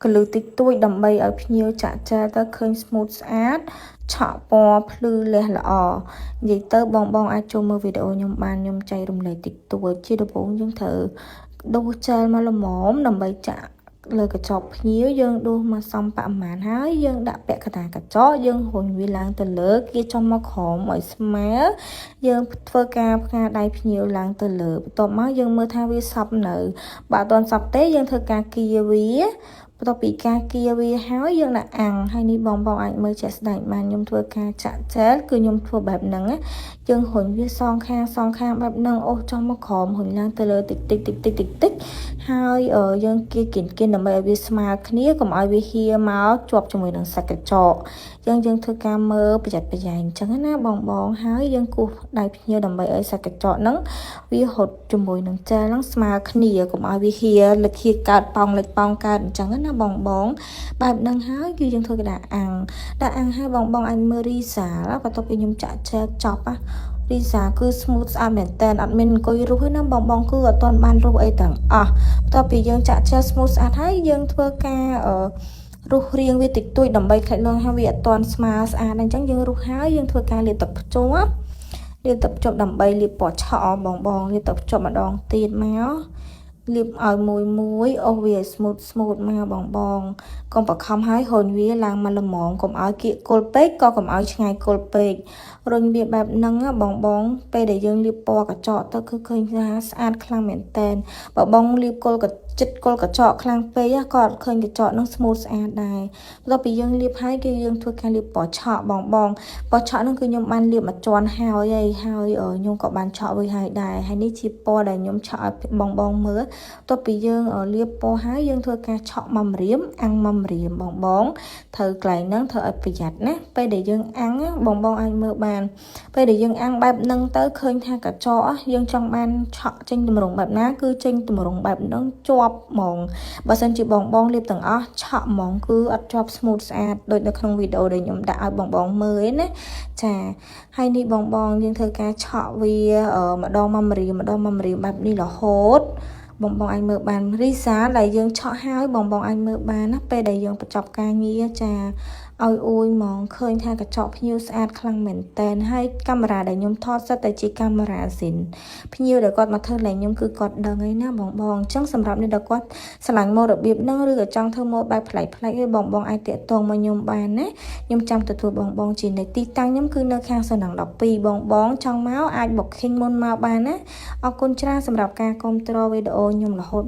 កលឺតិចតួចដើម្បីឲ្យភ្ញៀវចាក់ចែលទៅឃើញ smooth ស្អាតឆក់ពណ៌ភ្លឺលះល្អនិយាយទៅបងអាចចូលមើលវីដេអូខ្ញុំបានខ្ញុំចែករំលែកតិចតួចជាដំបូងយើងត្រូវដួសចែលមកល្មមដើម្បីចាក់លើកញ្ចក់ភ្ញៀវយើងដួសមកសំបប្រមាណហើយយើងដាក់ពាក់កណ្ដាលកញ្ចក់យើងរុញវាឡើងទៅលើគៀចំមកក្រោមឲ្យស្មើយើងធ្វើការផ្កាដៃភ្ញៀវឡើងទៅលើបន្ទាប់មកយើងមើលថាវាសព្វនៅបើអត់ទាន់សព្វទេយើងធ្វើការគៀវាបន្ទាប់ពីការគៀវាហើយយើងដាក់អាំងហើយនេះបងអាចមើលជាក់ស្ដែងបានខ្ញុំធ្វើការចាក់ចែលគឺខ្ញុំធ្វើបែបហ្នឹងយើងរុញវាសងខាងបែបហ្នឹងអូសចុះមកក្រោមរុញឡើងទៅលើតិចហើយយើងគៀគៀនដើម្បីឲ្យវាស្មើគ្នាកុំឲ្យវាហៀមកជាប់ជាមួយនឹងសាច់កញ្ចក់យើងធ្វើការមើលប្រយ័ត្នប្រយែងអញ្ចឹងណាបងហើយយើងគោះដៃភ្ញៀវដើម្បីឲ្យសាច់កញ្ចក់ហ្នឹងវាហត់ជាមួយនឹងចែលហ្នឹងស្មើគ្នាកុំឲ្យវាហៀលិចហៀកើតប៉ោងលិចប៉ោងកើតអញ្ចឹងណាបងបែបហ្នឹងហើយគឺយើងធ្វើកដាក់អាំងហើយបងអាចមើលរីសាបន្ទាប់ពីខ្ញុំចាក់ចែលចប់រីសាគឺ smooth ស្អាតមែនតើអត់មានអង្គុយរុះទេណាបងគឺអត់ទាន់បានរុះអីទាំងអស់បន្ទាប់ពីយើងចាក់ចែល smooth ស្អាតហើយយើងធ្វើការរុះរៀងវាតិចតួចដើម្បីខ្លាច់លងហើយវាអត់ទាន់ស្មើស្អាតអញ្ចឹងយើងរុះហើយយើងធ្វើការលាបទឹកភ្ជាប់ដើម្បីលាបពណ៌ឆក់បងលាបទឹកភ្ជាប់ម្ដងទៀតមកលាបឲ្យមួយអូសវា smooth មកបងកុំបខំឲ្យរុញវាឡើងមកល្មមកុំឲ្យគៀកគល់ពេកក៏កុំឲ្យឆ្ងាយគល់ពេករុញវាបែបហ្នឹងបងពេលដែលយើងលាបពណ៌កញ្ចក់ទៅគឺឃើញថាស្អាតខ្លាំងមែនតែនបើបងលាបគល់ចិត្តគល់កញ្ចក់ខ្លាំងពេកក៏អត់ឃើញកញ្ចក់នឹង smooth ស្អាតដែរបន្ទាប់ពីយើងលាបហើយគឺយើងធ្វើការលាបពណ៌ឆក់បងពណ៌ឆក់ហ្នឹងគឺខ្ញុំបានលាបមួយជាន់ហើយខ្ញុំក៏បានឆក់វាហើយដែរហើយនេះជាពណ៌ដែលខ្ញុំឆក់ឲ្យបងមើលបន្ទាប់ពីយើងលាបពណ៌ហើយយើងធ្វើការឆក់មកម្រាមអាំងមកម្រាមបងត្រូវកន្លែងហ្នឹងធ្វើឲ្យប្រយ័ត្នណាពេលដែលយើងអាំងបងអាចមើលបានពេលដែលយើងអាំងបែបហ្នឹងទៅឃើញថាកញ្ចក់យើងចង់បានឆក់ចេញទម្រង់បែបណាគឺចេញទម្រង់បែបហ្នឹងជាប់ហ្មងបើសិនជាបងលាបទាំងអស់ឆក់ហ្មងគឺអត់ជាប់ smooth ស្អាតដូចនៅក្នុងវីដេអូដែលខ្ញុំដាក់ឲ្យបងមើលឯណាចាហើយនេះបងយើងធ្វើការឆក់វាម្ដងមកម្រាមបែបនេះរហូតបងអាចមើលបានរីសាដែលយើងឆក់ហើយបងអាចមើលបានណាពេលដែលយើងបញ្ចប់ការងារចាឲ្យអួយហ្មងឃើញថាកញ្ចក់ភ្ញៀវស្អាតខ្លាំងមែនតែនហើយកាមេរ៉ាដែលខ្ញុំថតសិតតែជាកាមេរ៉ាស៊ីនភ្ញៀវដែលគាត់មកធ្វើឡើងខ្ញុំគឺគាត់ដឹងហើយណាបងអញ្ចឹងសម្រាប់អ្នកដែលគាត់ឆ្លាញ់ម៉ូដរបៀបហ្នឹងឬក៏ចង់ធ្វើម៉ូដបែបប្លែកឲ្យបងអាចតាក់ទងមកខ្ញុំបានណាខ្ញុំចាំទទួលបងជានិច្ចទីតាំងខ្ញុំគឺនៅខាងសំណាង12បងចង់មកអាច booking មុនមកបានណាអរគុណច្រើនសម្រាប់ការគាំទ្រវីដេអូខ្ញុំរហូត